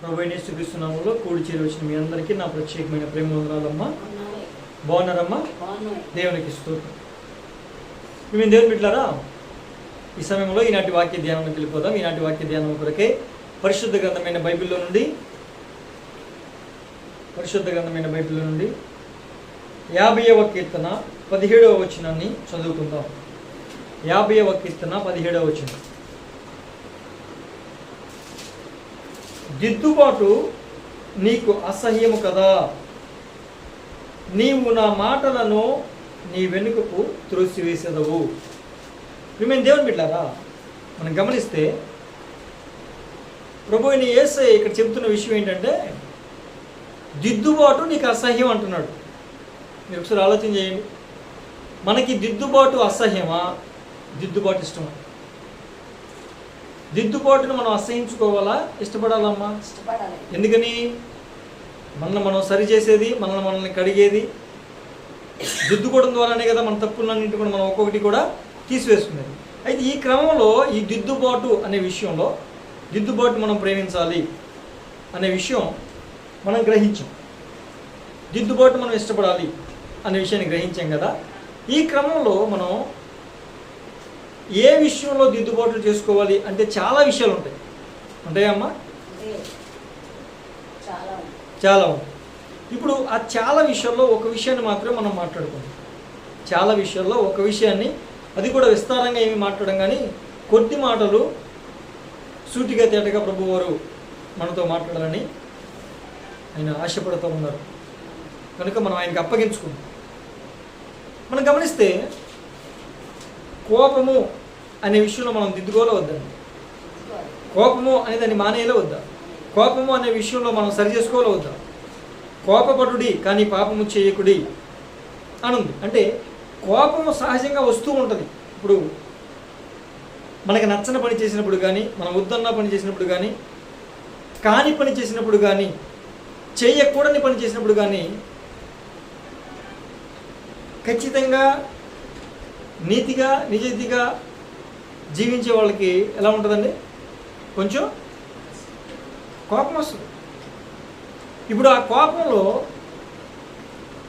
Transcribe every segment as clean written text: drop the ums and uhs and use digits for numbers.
ప్రభువైన యేసుక్రీస్తు నామములో కూడి చేరి వచ్చిన మీ అందరికీ నా ప్రత్యేకమైన ప్రేమ వందనాలమ్మా. బాగున్నారమ్మా? దేవునికి స్తోత్రం. మేము దేవుని బిడ్డలారా, ఈ సమయంలో ఈనాటి వాక్య ధ్యానంలోకి వెళ్ళిపోదాం. ఈనాటి వాక్య ధ్యానం కొరకే పరిశుద్ధ గ్రంథమైన బైబిల్లో నుండి 50వ కీర్తన 17వ వచనాన్ని చదువుకుందాం. 50వ కీర్తన 17వ వచనం. దిద్దుబాటు నీకు అసహ్యము కదా, నీవు నా మాటలను నీ వెనుకకు త్రోసివేసేదవు. మేము దేవుని బిడ్డారా, మనం గమనిస్తే ప్రభువైన యేసయ్య ఇక్కడ చెబుతున్న విషయం ఏంటంటే, దిద్దుబాటు నీకు అసహ్యం అంటున్నాడు. మీరు ఒకసారి ఆలోచన చేయండి. మనకి దిద్దుబాటు అసహ్యమా, దిద్దుబాటు ఇష్టమా? దిద్దుబాటును మనం అసహించుకోవాలా, ఇష్టపడాలమ్మా? ఎందుకని? మనం సరి చేసేది, మనల్ని కడిగేది దిద్దుకోవడం ద్వారానే కదా. మన తప్పులన్నింటి కూడా మనం ఒక్కొక్కటి కూడా తీసివేసుకునేది. అయితే ఈ క్రమంలో ఈ దిద్దుబాటు అనే విషయంలో, దిద్దుబాటు మనం ప్రేమించాలి అనే విషయం మనం గ్రహించాం. దిద్దుబాటు మనం ఇష్టపడాలి అనే విషయాన్ని గ్రహించాం కదా. ఈ క్రమంలో మనం ఏ విషయంలో దిద్దుబాట్లు చేసుకోవాలి అంటే చాలా విషయాలు ఉంటాయి. ఉంటాయమ్మా? చాలా ఉంటాయి. ఇప్పుడు ఆ చాలా విషయాల్లో ఒక విషయాన్ని మాత్రమే మనం మాట్లాడుకుంటాం. చాలా విషయాల్లో ఒక విషయాన్ని, అది కూడా విస్తారంగా ఏమి మాట్లాడడం కానీ, కొద్ది మాటలు సూటిగా తేటగా ప్రభువారు మనతో మాట్లాడాలని ఆయన ఆశపడుతూ ఉన్నారు. కనుక మనం ఆయనకి అప్పగించుకుందాం. మనం గమనిస్తే కోపము అనే విషయంలో మనం దిద్దుకోలే వద్దండి. కోపము అనే దాన్ని మానేయలే వద్దా? కోపము అనే విషయంలో మనం సరి చేసుకోలే వద్దా? కోపపడుడి కానీ పాపము చేయకుడి అని ఉంది. అంటే కోపము సహజంగా వస్తూ ఉంటుంది. ఇప్పుడు మనకి నచ్చని పని చేసినప్పుడు కానీ, మనం వద్దన్న పని చేసినప్పుడు కానీ, కాని పని చేసినప్పుడు కానీ, చేయకూడని పని చేసినప్పుడు కానీ, ఖచ్చితంగా నీతిగా నిజాయితీగా జీవించే వాళ్ళకి ఎలా ఉంటుందండి? కొంచెం కోపం వస్తుంది. ఇప్పుడు ఆ కోపంలో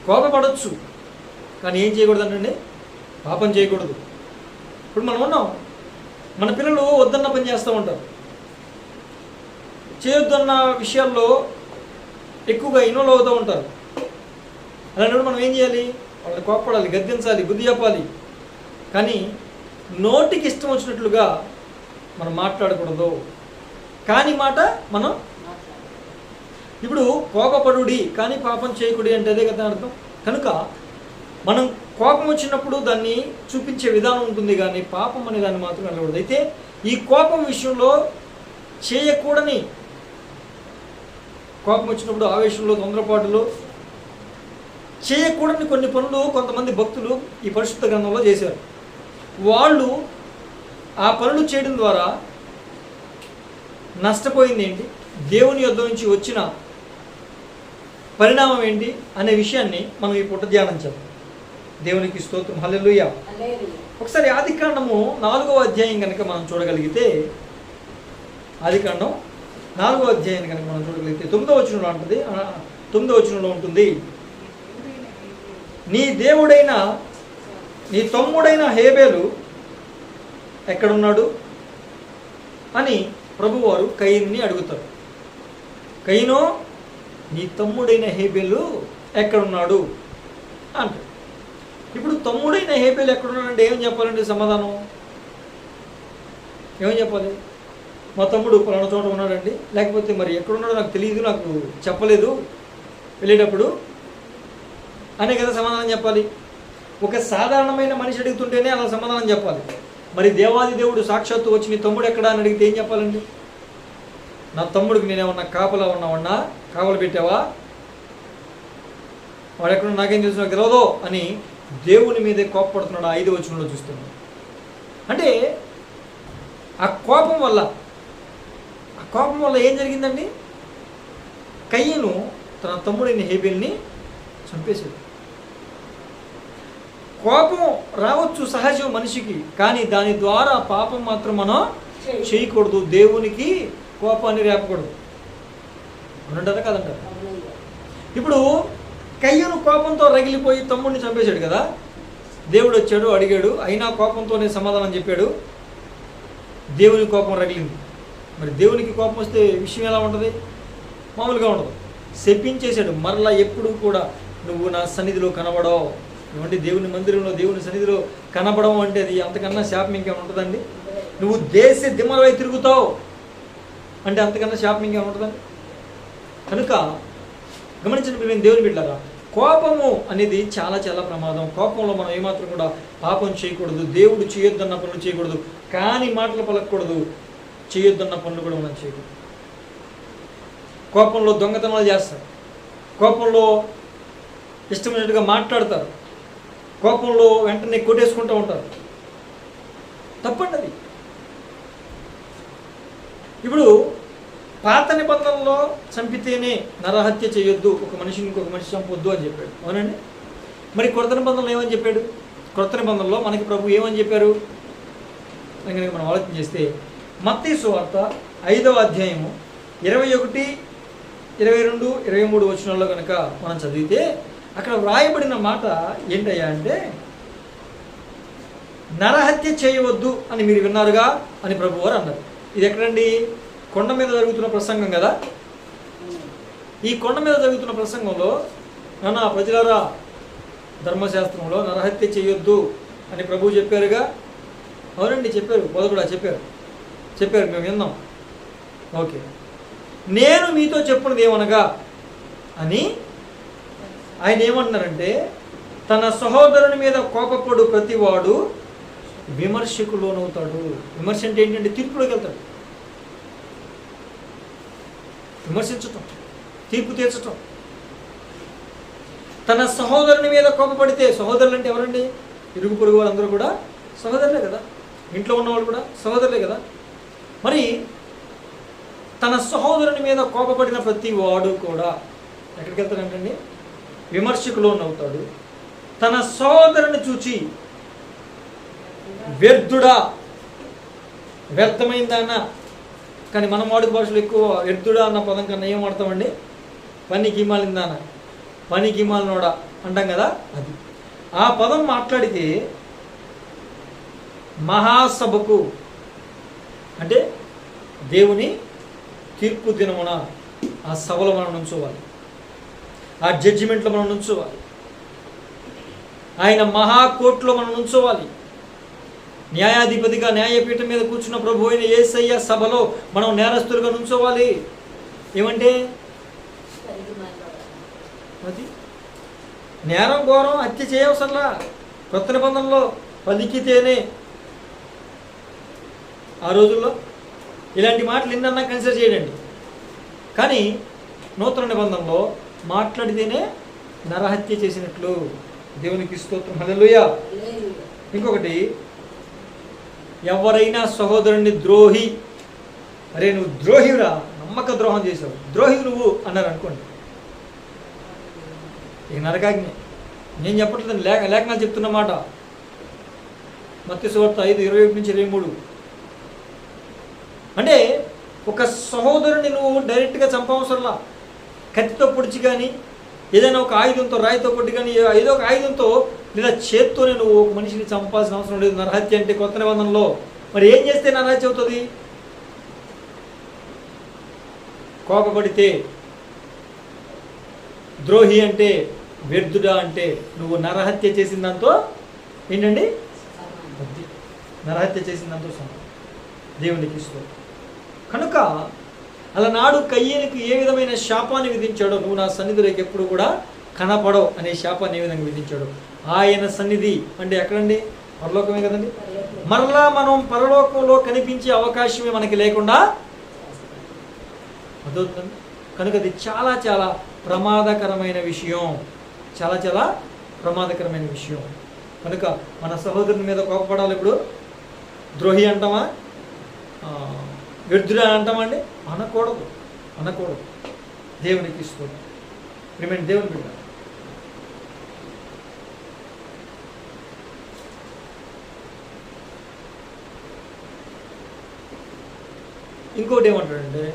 కోపపడవచ్చు, కానీ ఏం చేయకూడదండి? పాపం చేయకూడదు. ఇప్పుడు మనం ఉన్నాం, మన పిల్లలు వద్దన్న పని చేస్తూ ఉంటారు. చేయొద్దన్న విషయాల్లో ఎక్కువగా ఇన్వాల్వ్ అవుతూ ఉంటారు. అలాంటప్పుడు మనం ఏం చేయాలి? వాళ్ళని కోపపడాలి, గద్దించాలి, బుద్ధి చెప్పాలి. కానీ నోటికి ఇష్టం వచ్చినట్లుగా మనం మాట్లాడకూడదు. కానీ మాట మనం ఇప్పుడు కోపపడుడి కానీ పాపం చేయకుడి అంటే అదే కదా అర్థం. కనుక మనం కోపం వచ్చినప్పుడు దాన్ని చూపించే విధానం ఉంటుంది, కానీ పాపం అనే దాన్ని మాత్రం వెళ్ళకూడదు. అయితే ఈ కోపం విషయంలో చేయకూడని, కోపం వచ్చినప్పుడు ఆవేశంలో, తొందరపాటులో చేయకూడని కొన్ని పనులు కొంతమంది భక్తులు ఈ పరిశుద్ధ గ్రంథంలో చేశారు. వాళ్ళు ఆ పనులు చేయడం ద్వారా నష్టపోయింది ఏంటి, దేవుని యొద్ద నుంచి వచ్చిన పరిణామం ఏంటి అనే విషయాన్ని మనం ఈ పూట ధ్యానం చేద్దాం. దేవునికి స్తోత్రం, హల్లెలూయా. ఒకసారి ఆదికాండము 4వ అధ్యాయం కనుక మనం చూడగలిగితే, ఆదికాండం 4వ అధ్యాయం కనుక మనం చూడగలిగితే 9వ వచనంలో ఉంటుంది. 9వ వచనంలో ఉంటుంది, నీ దేవుడైన నీ తమ్ముడైన హేబేలు ఎక్కడున్నాడు అని ప్రభువారు కయీనుని అడుగుతారు. కయీను, నీ తమ్ముడైన హేబేలు ఎక్కడున్నాడు అంటాడు. ఇప్పుడు తమ్ముడైన హేబేలు ఎక్కడున్నాడంటే ఏమని చెప్పాలండి సమాధానం? ఏమని చెప్పాలి? మా తమ్ముడు పలానా చోట ఉన్నాడండి, లేకపోతే మరి ఎక్కడున్నాడో నాకు తెలియదు, నాకు చెప్పలేదు వెళ్ళేటప్పుడు అనే కదా సమాధానం చెప్పాలి. ఒక సాధారణమైన మనిషి అడుగుతుంటేనే అలా సమాధానం చెప్పాలి. మరి దేవాది దేవుడు సాక్షాత్తు వచ్చి నీ తమ్ముడు ఎక్కడా అని అడిగితే ఏం చెప్పాలండి? నా తమ్ముడికి నేనేమన్నా కాపలా ఉన్నామన్నా, కాపలు పెట్టావా, వాడు ఎక్కడో నాకేం తెలుసు, నాకు తెలియదో అని దేవుని మీదే కోపపడుతున్నాడు. 5వ వచనంలో చూస్తున్నాడు. అంటే ఆ కోపం వల్ల ఏం జరిగిందండి? కయీను తన తమ్ముడైన హేబేల్ని చంపేశాడు. కోపం రావచ్చు సహజం మనిషికి, కానీ దాని ద్వారా పాపం మాత్రం మనం చేయకూడదు. దేవునికి కోపాన్ని రేపకూడదు. అవునంటారా కాదంటారు? ఇప్పుడు కయ్యను కోపంతో రగిలిపోయి తమ్ముడిని చంపేశాడు కదా. దేవుడు వచ్చాడు, అడిగాడు, అయినా కోపంతోనే సమాధానం చెప్పాడు. దేవుని కోపం రగిలింది. మరి దేవునికి కోపం వస్తే విషయం ఎలా ఉంటుంది? మామూలుగా ఉండదు. శపించేశాడు, మరలా ఎప్పుడు కూడా నువ్వు నా సన్నిధిలో కనబడవు. ఏమంటే దేవుని మందిరంలో దేవుని సన్నిధిలో కనబడవు అంటే అది అంతకన్నా శాపం ఇంకేమైనా ఉంటుందండి? నువ్వు దేశ దిమ్మలపై తిరుగుతావు అంటే అంతకన్నా శాపం ఇంకేమైనా ఉంటుందండి? కనుక గమనించిన మేము దేవుని బిడ్డలారా, కోపము అనేది చాలా చాలా ప్రమాదం. కోపంలో మనం ఏమాత్రం కూడా పాపం చేయకూడదు. దేవుడు చేయొద్దన్న పనులు చేయకూడదు. కాని మాటలు పలకూడదు. చేయొద్దన్న పనులు కూడా మనం చేయకూడదు. కోపంలో దొంగతనాలు చేస్తారు, కోపంలో ఇష్టమైనట్టుగా మాట్లాడతారు, కోపంలో వెంటనే కొట్టేసుకుంటూ ఉంటారు. తప్పండి అది. ఇప్పుడు పాత నిబంధనలో చంపితేనే నరహత్య చేయొద్దు, ఒక మనిషిని ఇంకొక మనిషి చంపొద్దు అని చెప్పాడు. అవునండి. మరి క్రొత్త నిబంధనలో ఏమని చెప్పాడు? క్రొత్త నిబంధనలో మనకి ప్రభు ఏమని చెప్పారు కనుక మనం ఆలోచన చేస్తే, మత్తయి సువార్త 5వ అధ్యాయము 21, 22, 23 వచనాల్లో కనుక మనం చదివితే అక్కడ వ్రాయబడిన మాట ఏంటయ్యా అంటే, నరహత్య చేయవద్దు అని మీరు విన్నారుగా అని ప్రభు వారు అన్నారు. ఇది ఎక్కడండి? కొండ మీద జరుగుతున్న ప్రసంగం కదా. ఈ కొండ మీద జరుగుతున్న ప్రసంగంలో నాన్న ప్రజలారా, ధర్మశాస్త్రంలో నరహత్య చేయొద్దు అని ప్రభువు చెప్పారుగా. అవునండి, చెప్పారు. బోధకుడా చెప్పారు, మేము విన్నాం. ఓకే, నేను మీతో చెప్పున్నది ఏమనగా అని ఆయన ఏమంటున్నారంటే, తన సహోదరుని మీద కోపపడు ప్రతివాడు విమర్శకు లోనవుతాడు. విమర్శ అంటే ఏంటంటే తీర్పులోకి వెళ్తాడు. విమర్శించటం, తీర్పు తీర్చటం. తన సహోదరుని మీద కోపపడితే, సహోదరులు అంటే ఎవరండి? ఇరుగు పొరుగు వాళ్ళందరూ కూడా సహోదరులే కదా. ఇంట్లో ఉన్నవాళ్ళు కూడా సహోదరులే కదా. మరి తన సహోదరుని మీద కోపపడిన ప్రతి వాడు కూడా ఎక్కడికి వెళ్తాడంటండి? విమర్శకు లోనవుతాడు. తన సహోదరుని చూచి వ్యర్థుడా, వ్యర్థమైందన్న. కానీ మనం వాడుక భాషలో ఎక్కువ వ్యర్థుడా అన్న పదం కన్నా ఏం వాడతామండి? పనికి మాలిందాన, పనికి మాలినోడా అంటాం కదా. అది ఆ పదం మాట్లాడితే మహాసభకు అంటే దేవుని తీర్పు దినమున ఆ సభలో మనం నుంచోవాలి, ఆ జడ్జిమెంట్లో మనం నుంచోవాలి, ఆయన మహాకోర్టులో మనం నుంచోవాలి. న్యాయాధిపతిగా న్యాయపీఠం మీద కూర్చున్న ప్రభు అయిన యేసయ్య సభలో మనం నేరస్తులుగా నుంచోవాలి. ఏమంటే అది నేరం ఘోరం, హత్య చేయవసరలా. కొత్త నిబంధనలో పలికితేనే. ఆ రోజుల్లో ఇలాంటి మాటలు ఎన్నన్నా కన్సిడర్ చేయడండి. కానీ నూతన నిబంధనలో మాట్లాడితేనే నరహత్య చేసినట్లు. దేవునికి స్తోత్రం, హల్లెలూయా. ఇంకొకటి, ఎవరైనా సహోదరుని ద్రోహి, అరే నువ్వు ద్రోహిరా, నమ్మక ద్రోహం చేసావు, ద్రోహి నువ్వు అన్నారు అనుకోండి, ఇక నరకాగ్ని. నేను చెప్పట్లేదు, లేఖనాలు చెప్తున్నమాట. మత్తయి సువార్త 5:21-23. అంటే ఒక సహోదరుని నువ్వు డైరెక్ట్గా చంపవసరంలా. కత్తితో పొడిచి కానీ, ఏదైనా ఒక ఆయుధంతో, రాయితో కొట్టి కానీ, ఏదో ఒక ఆయుధంతో లేదా చేత్తోనే నువ్వు ఒక మనిషిని చంపాల్సిన అవసరం లేదు. నరహత్య అంటే కొత్త నిబంధనలో. మరి ఏం చేస్తే నరహత్య అవుతుంది? కోపపడితే. ద్రోహి అంటే, వ్యర్థుడా అంటే నువ్వు నరహత్య చేసిన దాంతో ఏంటండి? నరహత్య చేసిన దాంతో సమానం. దేవునికి స్తోత్రం. కనుక అలనాడు కయ్యేనుకు ఏ విధమైన శాపాన్ని విధించాడో, నువ్వు నా సన్నిధిలోకి ఎప్పుడు కూడా కనపడవు అనే శాపాన్ని ఏ విధంగా విధించాడు? ఆయన సన్నిధి అంటే ఎక్కడండి? పరలోకమే కదండి. మరలా మనం పరలోకంలో కనిపించే అవకాశమే మనకి లేకుండా అదవుతుంది. కనుక అది చాలా చాలా ప్రమాదకరమైన విషయం. చాలా చాలా ప్రమాదకరమైన విషయం. కనుక మన సహోదరుని మీద కోపపడాలి. ఇప్పుడు ద్రోహి అంటామా, వ్యర్థుడా అంటామండి? అనకూడదు. దేవునికి ఇస్తుంది. ప్రియమైన దేవుని బిడ్డ, ఇంకోటి ఏమంటాడంటే,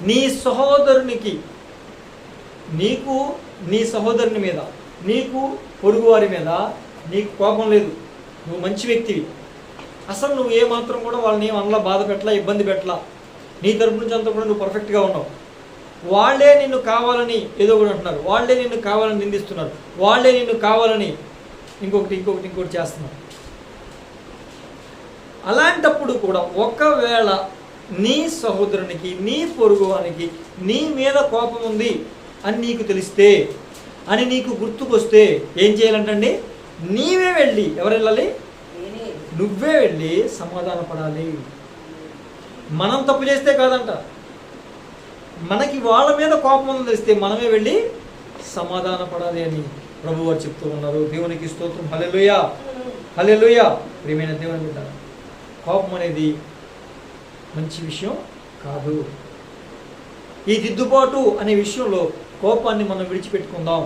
నీ సహోదరునికి నీకు నీ సహోదరుని మీద, నీకు పొరుగువారి మీద నీకు కోపం లేదు, నువ్వు మంచి వ్యక్తివి, అసలు నువ్వు ఏమాత్రం కూడా వాళ్ళని అనలా, బాధ పెట్టలా, ఇబ్బంది పెట్టలా, నీ తరపు నుంచి అంతా కూడా నువ్వు పర్ఫెక్ట్గా ఉన్నావు. వాళ్ళే నిన్ను కావాలని ఏదో కూడా అంటున్నారు, వాళ్ళే నిన్ను కావాలని నిందిస్తున్నారు, వాళ్ళే నిన్ను కావాలని ఇంకొకటి చేస్తున్నారు. అలాంటప్పుడు కూడా ఒకవేళ నీ సహోదరునికి, నీ పొరుగువానికి నీ మీద కోపం ఉంది అని నీకు తెలిస్తే, అని నీకు గుర్తుకొస్తే ఏం చేయాలంటండి? నీవే వెళ్ళి, ఎవరు వెళ్ళాలి? నువ్వే వెళ్ళి సమాధాన పడాలి. మనం తప్పు చేస్తే కాదంట, మనకి వాళ్ళ మీద కోపం ఉందని తెలిస్తే మనమే వెళ్ళి సమాధాన పడాలి అని ప్రభు వారు చెప్తూ ఉన్నారు. దేవునికి స్తోత్రం. హల్లెలూయా, హల్లెలూయా. ప్రియమైన దేవుని బిడ్డ, కోపం అనేది మంచి విషయం కాదు. ఈ దిద్దుబాటు అనే విషయంలో కోపాన్ని మనం విడిచిపెట్టుకుందాం.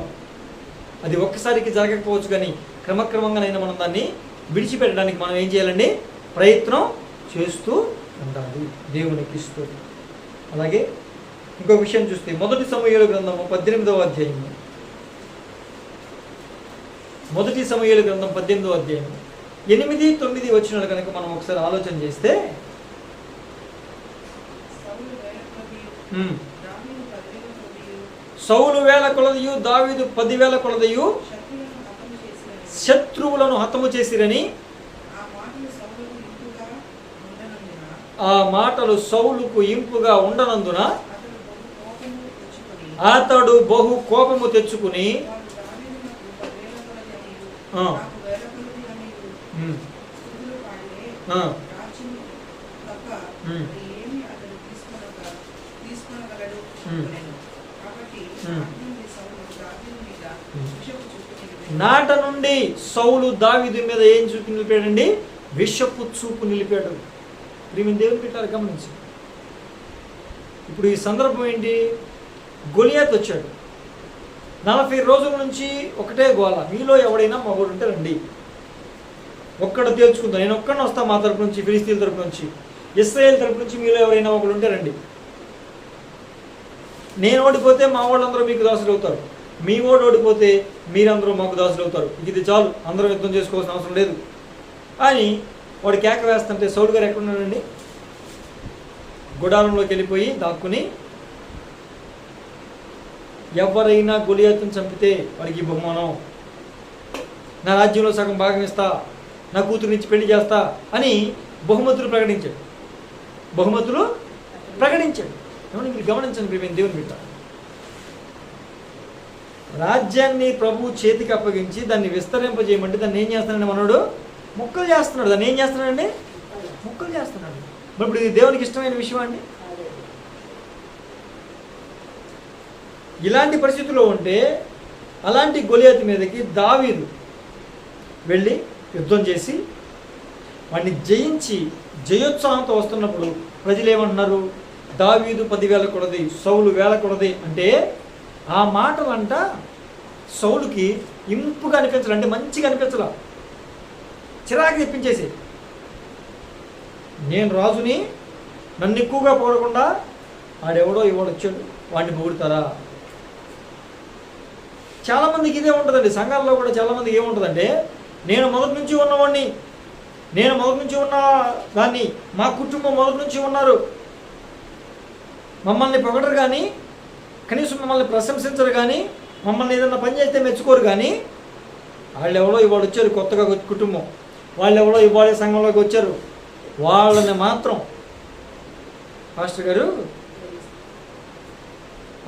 అది ఒక్కసారికి జరగకపోవచ్చు, కానీ క్రమక్రమంగానైనా మనం దాన్ని విడిచిపెట్టడానికి మనం ఏం చేయాలండి? ప్రయత్నం చేస్తూ ఉండాలి. దేవునికి స్తోత్రం. అలాగే ఇంకొక విషయం చూస్తే, మొదటి సమూయేలు గ్రంథము 18వ అధ్యాయము, మొదటి సమూయేలు గ్రంథం 18వ అధ్యాయము 8, 9 వచనాలు కనుక మనం ఒకసారి ఆలోచన చేస్తే, సౌలు 1000 కొలదియు దావీదు 10,000 కొలదియు శత్రువులను హతము చేసిరని ఆ మాటలు సౌలుకు ఇంపుగా ఉండనందున అతడు బహు కోపము తెచ్చుకుని నాట నుండి సౌలు దావీదు మీద ఏం చూపు నిలిపాడండి? విషపు చూపు నిలిపాడు. ప్రియమైన దేవుని బిడ్డలారా గమనించి, ఇప్పుడు ఈ సందర్భం ఏంటి? గొలియాత్ వచ్చాడు. 40 రోజుల నుంచి ఒకటే గోల, మీలో ఎవడైనా మగోడు ఉంటే రండి, ఒక్కడ తేల్చుకుందాం, నేను ఒక్కడిని వస్తా మా తరపు నుంచి, ఫిలిస్తీన్ల తరపు నుంచి, ఇశ్రాయేల్ తరపు నుంచి మీలో ఎవరైనా ఒకడు ఉంటే రండి. నేను ఓడిపోతే మా వాళ్ళందరూ మీకు దాసులు అవుతారు, మీ ఓడి ఓడిపోతే మీరందరూ మాకు దాసులు అవుతారు, ఇది చాలు, అందరూ యుద్ధం చేసుకోవాల్సిన అవసరం లేదు అని వాడు కేక వేస్తుంటే సౌలు గారు ఎక్కడున్నాడండి? గుడారంలోకి వెళ్ళిపోయి దాక్కుని, ఎవరైనా గొలియాతుని చంపితే వాడికి బహుమానం, నా రాజ్యంలో సగం భాగం ఇస్తా, నా కూతురునిచ్చి పెళ్లి చేస్తా అని బహుమతులు ప్రకటించాడు. ఏమన్నా మీరు గమనించండి ప్రియమైన దేవుని బిడ్డ, రాజ్యాన్ని ప్రభు చేతికి అప్పగించి దాన్ని విస్తరింపజేయమంటే దాన్ని ఏం చేస్తున్నాడు మనోడు? ముక్కలు చేస్తున్నాడు. దాన్ని ఏం చేస్తున్నాడండి? ముక్కలు చేస్తున్నాడు. మరి ఇప్పుడు ఇది దేవునికి ఇష్టమైన విషయం అండి? ఇలాంటి పరిస్థితుల్లో ఉంటే అలాంటి గొలియాతు మీదకి దావీదు వెళ్ళి యుద్ధం చేసి వాడిని జయించి జయోత్సాహంతో వస్తున్నప్పుడు ప్రజలు ఏమంటున్నారు? దావీదు 10,000 కొలది, సౌలు 1000 కొలది అంటే ఆ మాటలంట సౌలుకి ఇంపుగా అనిపించాలి, అంటే మంచిగా అనిపించాల, చిరాకు తెప్పించేసి, నేను రాజుని, నన్ను ఎక్కువగా పొగడకుండా ఆడెవడో ఇవాడు వచ్చాడు వాడిని పొగుడతారా? చాలామందికి ఇదే ఉంటుందండి. సంఘాల్లో కూడా చాలామందికి ఏముంటుందంటే, నేను మొదటి నుంచి ఉన్నవాడిని, నేను మొదటి నుంచి ఉన్న దాన్ని, మా కుటుంబం మొదటి నుంచి ఉన్నారు, మమ్మల్ని పొగడరు కానీ, కనీసం మమ్మల్ని ప్రశంసించరు కానీ, మమ్మల్ని ఏదన్నా పని చేస్తే మెచ్చుకోరు కానీ, వాళ్ళు ఎవరో ఇవాళ వచ్చారు కొత్తగా కుటుంబం, వాళ్ళు ఎవరో ఇవాళ సంఘంలోకి వచ్చారు, వాళ్ళని మాత్రం పాస్టర్ గారు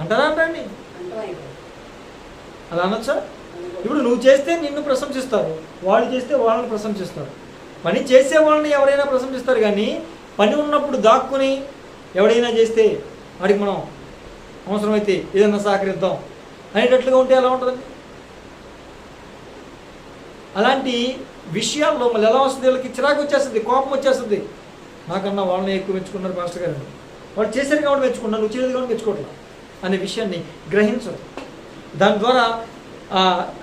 అంటారా? అంటండి, అలా అనొచ్చా? ఇప్పుడు నువ్వు చేస్తే నిన్ను ప్రశంసిస్తారు, వాళ్ళు చేస్తే వాళ్ళని ప్రశంసిస్తారు. పని చేసే వాళ్ళని ఎవరైనా ప్రశంసిస్తారు కానీ పని ఉన్నప్పుడు దాక్కుని ఎవడైనా చేస్తే వాడికి మనం అవసరమైతే ఏదన్నా సహకరిద్దాం అనేటట్లుగా ఉంటే ఎలా ఉంటుందండి? అలాంటి విషయాల్లో మళ్ళీ ఎలా వస్తుంది? వీళ్ళకి చిరాకు వచ్చేస్తుంది, కోపం వచ్చేస్తుంది. నాకన్నా వాళ్ళని ఎక్కువ మెచ్చుకున్నారు పాస్టర్ గారు, వాళ్ళు చేశారు కాబట్టి మెచ్చుకున్నారు, నువ్వు చేయలేదు కాబట్టి మెచ్చుకోవట్లా అనే విషయాన్ని గ్రహించరు. దాని ద్వారా ఆ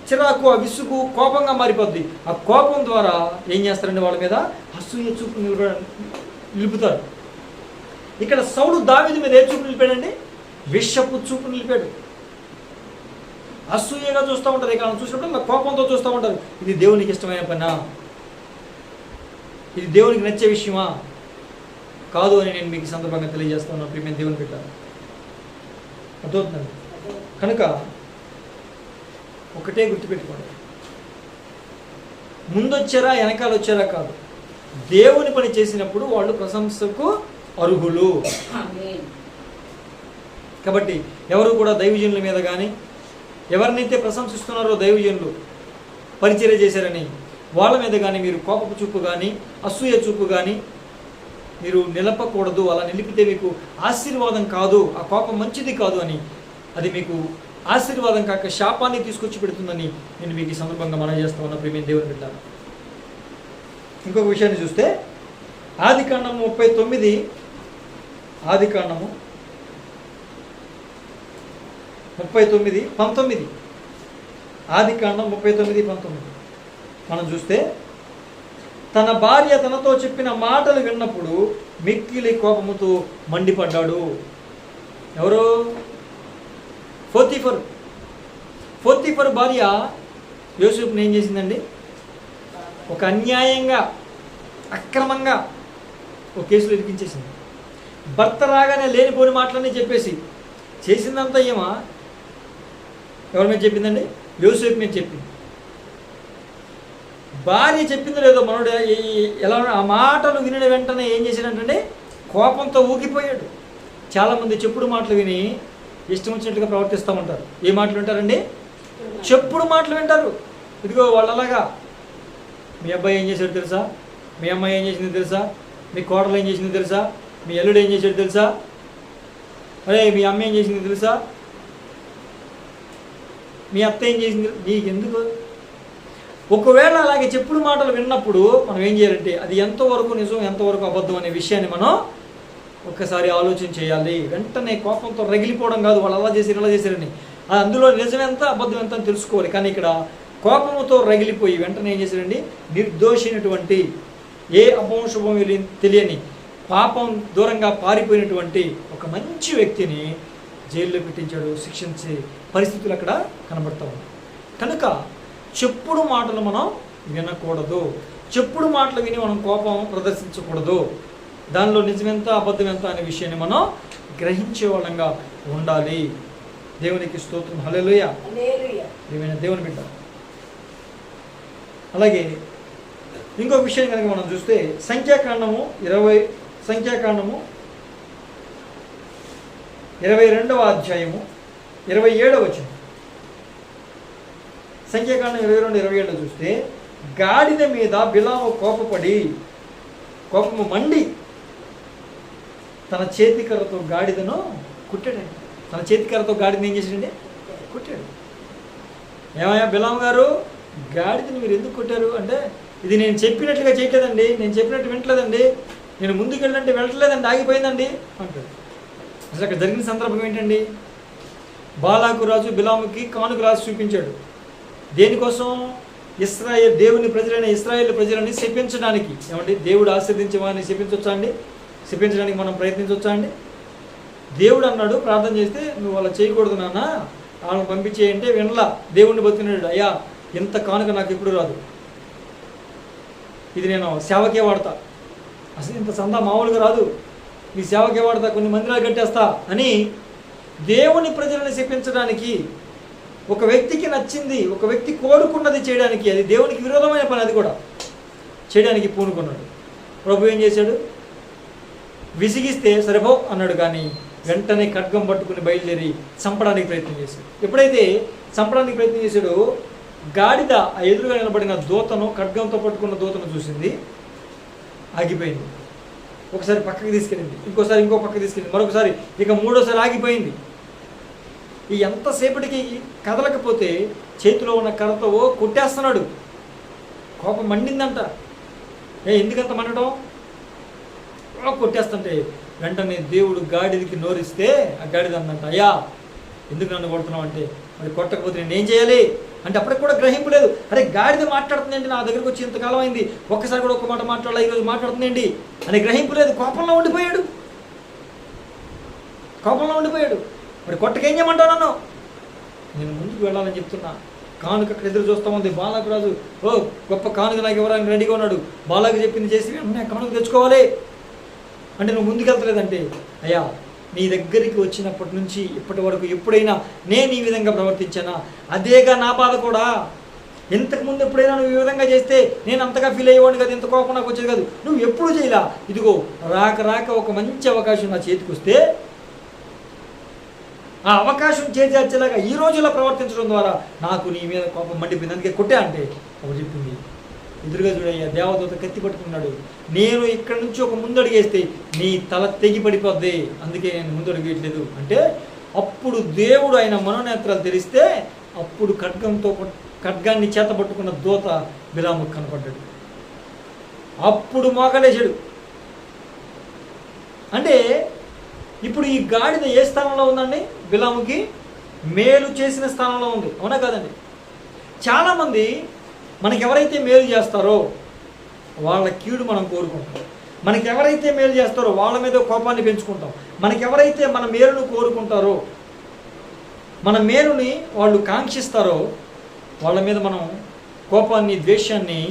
చిరాకు, ఆ విసుగు కోపంగా మారిపోద్ది. ఆ కోపం ద్వారా ఏం చేస్తారండి? వాళ్ళ మీద అసూయ చూపు నిలుపుతారు. ఇక్కడ సౌలు దావీదు మీద ఏ చూపు నిలిపాడండి? విషపు చూపు నిలిపాడు. అసూయగా చూస్తూ ఉంటారు. ఇక చూసినప్పుడు కోపంతో చూస్తూ ఉంటారు. ఇది దేవునికి ఇష్టమైన పనా? ఇది దేవునికి నచ్చే విషయమా? కాదు అని నేను మీకు సందర్భంగా తెలియజేస్తాను. ప్రియమైన దేవుని బిడ్డ, అర్థమవుతుందండి. కనుక ఒకటే గుర్తుపెట్టుకోండి, ముందొచ్చారా వెనకాల వచ్చారా కాదు, దేవుని పని చేసినప్పుడు వాళ్ళు ప్రశంసకు అర్హులు. కాబట్టి ఎవరు కూడా దైవజనుల మీద కానీ, ఎవరినైతే ప్రశంసిస్తున్నారో దైవజనులు పరిచర్య చేశారని వాళ్ళ మీద కానీ మీరు కోపపు చూపు కానీ అసూయ చూపు కానీ మీరు నిలపకూడదు. అలా నిలిపితే మీకు ఆశీర్వాదం కాదు, ఆ కోపం మంచిది కాదు అని, అది మీకు ఆశీర్వాదం కాక శాపాన్ని తీసుకొచ్చి పెడుతుందని నేను మీకు ఈ సందర్భంగా మనవి చేస్తా ఉన్నా. ప్రియమైన దేవుని బిడ్డ, ఇంకొక విషయాన్ని చూస్తే ఆదికాండము 39 ఆదికాండము 39:19 ఆదికాండం 39:19 మనం చూస్తే, తన భార్య తనతో చెప్పిన మాటలు విన్నప్పుడు మిక్కిలి కోపముతో మండిపడ్డాడు. ఎవరు? పోతీఫరు భార్య యోసేపుని ఏం చేసిందండి? ఒక అన్యాయంగా అక్రమంగా ఒక కేసులో ఇరికించేసింది. భర్త రాగానే లేనిపోని మాటలన్నీ చెప్పేసి చేసిందంతా ఏమా ఎవరి మీద చెప్పిందండి? యోసేపు మీద చెప్పింది. భార్య చెప్పిందో లేదో మనోడు ఎలా ఆ మాటలు వినిన వెంటనే ఏం చేశాడంటే కోపంతో ఊగిపోయాడు. చాలామంది చెప్పుడు మాటలు విని ఇష్టం వచ్చినట్టుగా ప్రవర్తిస్తూ ఉంటారు. ఏ మాటలు వింటారండి? చెప్పుడు మాటలు వింటారు. ఇదిగో వాళ్ళలాగా, మీ అబ్బాయి ఏం చేశాడు తెలుసా, మీ అమ్మాయి ఏం చేసింది తెలుసా, మీ కోడలు ఏం చేసింది తెలుసా, మీ అల్లుడు ఏం చేశాడు తెలుసా, అరే మీ అమ్మ ఏం చేసింది తెలుసా, మీ అత్త ఏం చేసింది, నీకెందుకు? ఒకవేళ అలాగే చెప్పుడు మాటలు విన్నప్పుడు మనం ఏం చేయాలంటే అది ఎంతవరకు నిజం ఎంతవరకు అబద్ధం అనే విషయాన్ని మనం ఒక్కసారి ఆలోచన చేయాలి. వెంటనే కోపంతో రగిలిపోవడం కాదు, వాళ్ళు అలా చేశారు ఇలా చేశారని. అందులో నిజం ఎంత అబద్ధం ఎంత అని తెలుసుకోవాలి. కానీ ఇక్కడ కోపంతో రగిలిపోయి వెంటనే ఏం చేశారండి? నిర్దోషైనటువంటి, ఏ అపంశుభం తెలియని, పాపం దూరంగా పారిపోయినటువంటి ఒక మంచి వ్యక్తిని జైల్లో పెట్టించాడు. శిక్షించే పరిస్థితులు అక్కడ కనబడతా ఉన్నాయి. కనుక చెప్పుడు మాటలు మనం వినకూడదు. చెప్పుడు మాటలు విని మనం కోపం ప్రదర్శించకూడదు. దానిలో నిజమెంత అబద్ధం ఎంత అనే విషయాన్ని మనం గ్రహించే వాళ్ళంగా ఉండాలి. దేవునికి స్తోత్రం. హల్లెలూయా. ఏమైనా దేవుని బిడ్డ. అలాగే ఇంకొక విషయం కనుక మనం చూస్తే సంఖ్యాకాండము 22వ అధ్యాయము 27వ వచనం. సంఖ్యాకాండం 22:27 చూస్తే, గాడిద మీద బిలాము కోపము మండి తన చేతికర్రతో గాడిదను కుట్టాడండి. తన చేతికర్రతో గాడిదని ఏం చేశాడండి? కుట్టాడు. ఏమయ్యా బిలాము గారు, గాడిదని మీరు ఎందుకు కొట్టారు అంటే, ఇది నేను చెప్పినట్లుగా చేయట్లేదండి, నేను చెప్పినట్టు వింటలేదండి, నేను ముందుకు వెళ్ళంటే వెళ్ళట్లేదండి, ఆగిపోయిందండి అంటాడు. అసలు అక్కడ జరిగిన సందర్భం ఏంటండి? బాలాకు రాజు బిలాముకి కానుక రాసి చూపించాడు. దేనికోసం? దేవుని ప్రజలైన ఇశ్రాయేల్ ప్రజలని శపించడానికి. ఏమండి? దేవుడు ఆశీర్వదించే వారిని శపించవచ్చా అండి? శపించడానికి మనం ప్రయత్నించవచ్చా అండి? దేవుడు అన్నాడు, ప్రార్థన చేస్తే నువ్వు అలా చేయకూడదు నాన్న, వాళ్ళని పంపించేయంటే వినలా. దేవుడిని బతికినాడు, అయ్యా ఇంత కానుక నాకు ఎప్పుడు రాదు, ఇది నేను సేవకే వాడతా, అసలు ఇంత సందా మామూలుగా రాదు, నీ సేవకే వాడతా, కొన్ని మందిరాలు కట్టేస్తా అని దేవుని ప్రజలను శపించడానికి, ఒక వ్యక్తికి నచ్చింది, ఒక వ్యక్తి కోరుకున్నది చేయడానికి, అది దేవునికి విరోధమైన పని, అది కూడా చేయడానికి పూనుకున్నాడు. ప్రభు ఏం చేశాడు? విసిగిస్తే సరిపో అన్నాడు, కానీ వెంటనే ఖడ్గం పట్టుకుని బయలుదేరి చంపడానికి ప్రయత్నం చేశాడు. ఎప్పుడైతే చంపడానికి ప్రయత్నం చేశాడో గాడిద ఆ ఎదురుగా నిలబడిన దూతను, ఖడ్గంతో పట్టుకున్న దూతను చూసింది, ఆగిపోయింది. ఒకసారి పక్కకి తీసుకెళ్ళింది, ఇంకోసారి ఇంకో పక్కకి తీసుకెళ్ళింది, మరొకసారి, ఇక మూడోసారి ఆగిపోయింది. ఈ ఎంతసేపటికి కదలకపోతే చేతిలో ఉన్న కర్రతో కొట్టేస్తున్నాడు. కోపం మండిందంట. ఎందుకంత మండటం? కొట్టేస్తుంటే వెంటనే దేవుడు గాడిదకి నోరిస్తే ఆ గాడిద అందంట, అయ్యా ఎందుకు నన్ను కొడుతున్నావు అంటే, మరి కొట్టకపోతే నేను ఏం చేయాలి అంటే అప్పటికి కూడా గ్రహింపు లేదు. అరే గాడిద మాట్లాడుతుందండి, నా దగ్గరకు వచ్చి ఇంతకాలం అయింది, ఒక్కసారి కూడా ఒక్క మాట మాట్లాడాలి, ఈరోజు మాట్లాడుతుందండి అని గ్రహింపు లేదు. కోపంలో ఉండిపోయాడు. మరి కొట్టకేం చేయమంటావు నన్ను? నేను ముందుకు వెళ్ళాలని చెప్తున్నా. కానుక అక్కడ ఎదురు చూస్తూ ఉంది. బాలాకు రాజు గొప్ప కానుక నాకు ఎవరైనా రెడీగా ఉన్నాడు. బాలాకు చెప్పింది చేసి వెంటనే కానుక తెచ్చుకోవాలి అంటే నువ్వు ముందుకెళ్తలేదంటే, అయ్యా నీ దగ్గరికి వచ్చినప్పటి నుంచి ఇప్పటి వరకు ఎప్పుడైనా నేను ఈ విధంగా ప్రవర్తించానా? అదేగా నా బాధ కూడా. ఇంతకుముందు ఎప్పుడైనా నువ్వు ఈ విధంగా చేస్తే నేను అంతగా ఫీల్ అయ్యేవాడిని కదా, ఇంత కోపం నాకు వచ్చేది కాదు. నువ్వు ఎప్పుడు చేయలా. ఇదిగో రాక ఒక మంచి అవకాశం నా చేతికి వస్తే ఆ అవకాశం చేర్చేలాగా ఈ రోజు ఇలా ప్రవర్తించడం ద్వారా నాకు నీ మీద కోపం మండిపోయింది, అందుకే కొట్టా అంటే అప్పుడు చెప్పింది. ఎదురుగా చూడయ్యా, దేవదూత కత్తి పట్టుకున్నాడు. నేను ఇక్కడ నుంచి ఒక ముందడుగేస్తే నీ తల తెగి పడిపోద్ది, అందుకే నేను ముందడుగేయట్లేదు అంటే అప్పుడు దేవుడు ఆయన మనోనేత్రాలు తెరిస్తే అప్పుడు ఖడ్గాన్ని చేత పట్టుకున్న దూత బిలాముకు కనపడ్డాడు. అప్పుడు మోకలేశాడు. అంటే ఇప్పుడు ఈ గాడిద ఏ స్థానంలో ఉందండి? బిలాముకి మేలు చేసిన స్థానంలో ఉంది, అవునా కాదండి? చాలామంది మనకి ఎవరైతే మేలు చేస్తారో వాళ్ళ కీడు మనం కోరుకుంటాం. మనకి ఎవరైతే మేలు చేస్తారో వాళ్ళ మీద కోపాన్ని పెంచుకుంటాం. మనకి ఎవరైతే మన మేలును కోరుకుంటారో, మన మేలుని వాళ్ళు కాంక్షిస్తారో వాళ్ళ మీద మనం కోపాన్ని, ద్వేషాన్ని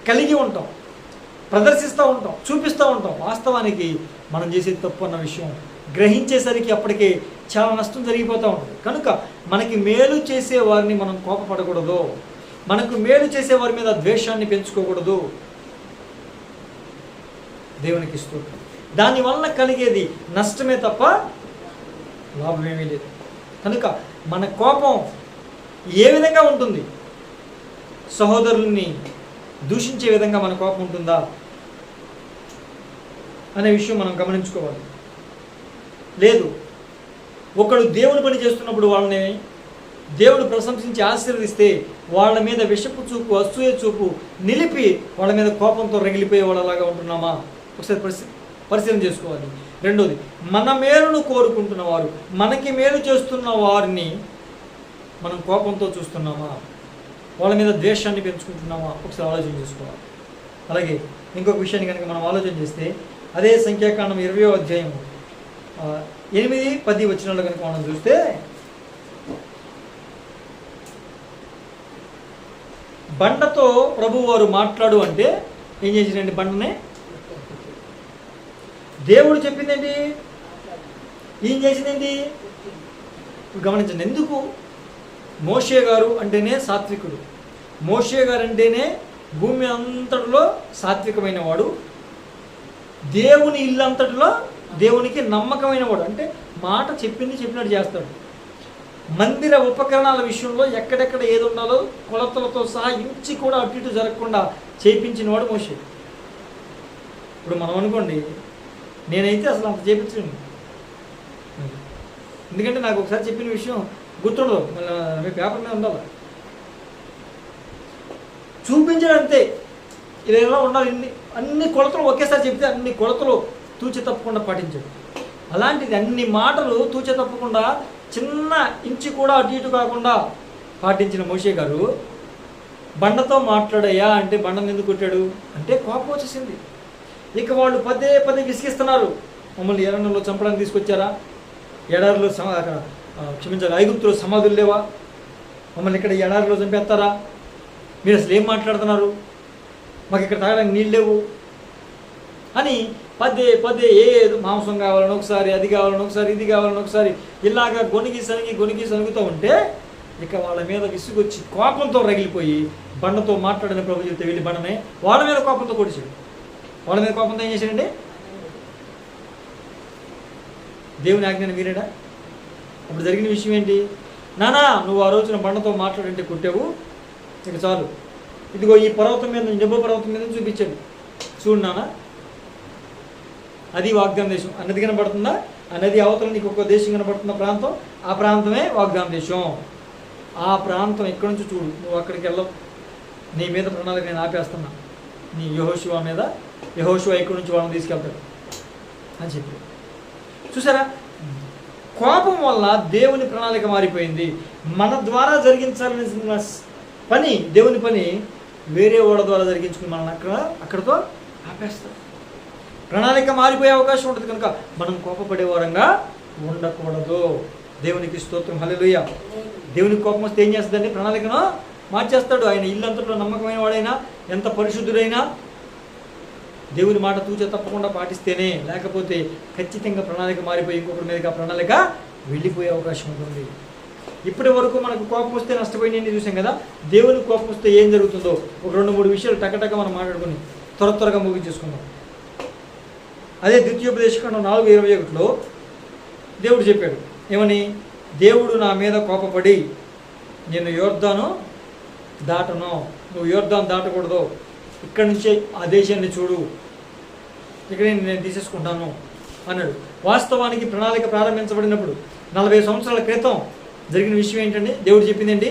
కలిగి ఉంటాం, ప్రదర్శిస్తూ ఉంటాం, చూపిస్తూ ఉంటాం. వాస్తవానికి మనం చేసేది తప్పు అన్న విషయం గ్రహించేసరికి అప్పటికే చాలా నష్టం జరిగిపోతూ ఉంటుంది. కనుక మనకి మేలు చేసే వారిని మనం కోపపడకూడదు, మనకు మేలు చేసే వారి మీద ద్వేషాన్ని పెంచుకోకూడదు. దేవునికి స్తోత్రం. దానివల్ల కలిగేది నష్టమే తప్ప లాభమేమీ లేదు. కనుక మన కోపం ఏ విధంగా ఉంటుంది? సహోదరుల్ని దూషించే విధంగా మన కోపం ఉంటుందా అనే విషయం మనం గమనించుకోవాలి. లేదు, ఒకడు దేవుని పని చేస్తున్నప్పుడు వాళ్ళని దేవుడు ప్రశంసించి ఆశీర్వదిస్తే వాళ్ళ మీద విషపు చూపు, అసూయ చూపు నిలిపి వాళ్ళ మీద కోపంతో రగిలిపోయే వాళ్ళలాగా ఉంటున్నామా ఒకసారి పరిశీలన చేసుకోవాలి. రెండోది, మన మేలును కోరుకుంటున్న వారు, మనకి మేలు చేస్తున్న వారిని మనం కోపంతో చూస్తున్నామా? వాళ్ళ మీద ద్వేషాన్ని పెంచుకుంటున్నామా? ఒకసారి ఆలోచన చేసుకోవాలి. అలాగే ఇంకొక విషయాన్ని కనుక మనం ఆలోచన చేస్తే అదే సంఖ్యాకాండం 20వ అధ్యాయం 8-10 వచనాల్లో కనుక మనం చూస్తే, బండతో ప్రభువారు మాట్లాడు అంటే ఏం చేసిందండి? బండనే దేవుడు చెప్పిందండి, ఏం చేసిందండి? గమనించండి. ఎందుకు? మోషే గారు అంటేనే సాత్వికుడు, మోషే గారు అంటేనే భూమి అంతటిలో సాత్వికమైన వాడు, దేవుని ఇల్లంతటిలో దేవునికి నమ్మకమైన వాడు. అంటే మాట చెప్పింది చెప్పినట్టు చేస్తాడు. మందిర ఉపకరణాల విషయంలో ఎక్కడెక్కడ ఏది ఉండాలో కొలతలతో సహా ఇంచి కూడా అటు ఇటు జరగకుండా చేయించిన వాడు మోషే. ఇప్పుడు మనం అనుకోండి, నేనైతే అసలు అంత చేయించలేను, ఎందుకంటే నాకు ఒకసారి చెప్పిన విషయం గుర్తుండదు, మీ పేపర్ మీద ఉండాలి, చూపించడం అంతే. ఇలా ఎలా ఉండాలి, అన్ని కొలతలు ఒకేసారి చెప్తే అన్ని కొలతలు తూచి తప్పకుండా పాటించాడు. అలాంటిది అన్ని మాటలు తూచి తప్పకుండా చిన్న ఇంచి కూడా అటు ఇటు కాకుండా పాటించిన మోషే గారు బండతో మాట్లాడయ్యా అంటే బండను ఎందుకు కొట్టాడు అంటే కోపం వచ్చేసింది. ఇక వాళ్ళు పదే విసిగిస్తున్నారు, మమ్మల్ని ఎరణ్యంలో చంపడానికి తీసుకొచ్చారా? ఎడారిలో క్షమించాలి, ఐగుప్తులో సమాధులు లేవా? మమ్మల్ని ఇక్కడ ఎడారిలో చంపేస్తారా? మీరు అసలు ఏం మాట్లాడుతున్నారు? మాకు ఇక్కడ తాగడానికి నీళ్ళు లేవు అని పదే ఏదో మాంసం కావాలని ఒకసారి, అది కావాలని ఒకసారి, ఇది కావాలని ఒకసారి, ఇలాగా గొనిగి సనుగుతూ ఉంటే ఇక వాళ్ళ మీద విసుగొచ్చి కోపంతో రగిలిపోయి బండతో మాట్లాడిన ప్రభు చెప్తే వెళ్ళి బండనే వాళ్ళ మీద కోపంతో కొడిచాడు. వాళ్ళ మీద కోపంతో ఏం చేశాడండి? దేవుని ఆజ్ఞను మీరేడా? అప్పుడు జరిగిన విషయం ఏంటి? నానా నువ్వు ఆ రోజున బండతో మాట్లాడంటే కొట్టావు, ఇక చాలు, ఇదిగో ఈ పర్వతం మీద, జబ్బు పర్వతం మీద చూపించాడు, చూడు నాన్న, అది వాగ్దాన దేశం. ఆ నది కనబడుతుందా? ఆ నది అవతల నీకు ఒక దేశం కనబడుతున్న ప్రాంతం, ఆ ప్రాంతమే వాగ్దాన దేశం. ఆ ప్రాంతం ఎక్కడి నుంచి చూడు, నువ్వు అక్కడికి వెళ్ళవు, నీ మీద ప్రణాళిక నేను ఆపేస్తున్నా, నీ యెహోషువ మీద, యెహోషువ ఇక్కడి నుంచి వాళ్ళని తీసుకెళ్తాడు అని చెప్పి. చూసారా, కోపం వల్ల దేవుని ప్రణాళిక మారిపోయింది. మన ద్వారా జరిగించాల్సిన పని, దేవుని పని వేరే వాళ్ళ ద్వారా జరిగించుకుని మనల్ని అక్కడితో ఆపేస్తారు. ప్రణాళిక మారిపోయే అవకాశం ఉంటుంది. కనుక మనం కోపపడే వారంగా ఉండకూడదు. దేవునికి స్తోత్రం, హల్లెలూయా. దేవునికి కోపం వస్తే ఏం చేస్తుందండి? ప్రణాళికను మార్చేస్తాడు. ఆయన ఇల్లంతట్లో నమ్మకమైన వాడైనా, ఎంత పరిశుద్ధుడైనా దేవుని మాట తూచ తప్పకుండా పాటిస్తేనే, లేకపోతే ఖచ్చితంగా ప్రణాళిక మారిపోయి ఇంకొకరి మీదకి ఆ ప్రణాళిక వెళ్ళిపోయే అవకాశం ఉంటుంది. ఇప్పటి వరకు మనకు కోపం వస్తే నష్టపోయినవి చూసాం కదా. దేవునికి కోపం వస్తే ఏం జరుగుతుందో ఒక 2-3 విషయాలు టకటక మనం మాట్లాడుకుని త్వరగా ముగించేసుకుందాం. అదే ద్వితీయోపదేశకాండం 4:21లో దేవుడు చెప్పాడు ఏమని? దేవుడు నా మీద కోపపడి నేను యోర్దాను దాటను, నువ్వు యోర్దాను దాటకూడదు, ఇక్కడి నుంచే ఆ దేశాన్ని చూడు, ఇక్కడ నేను తీసేసుకుంటాను అన్నాడు. వాస్తవానికి ప్రణాళిక ప్రారంభించబడినప్పుడు 40 సంవత్సరాల క్రితం జరిగిన విషయం ఏంటండి? దేవుడు చెప్పిందండి,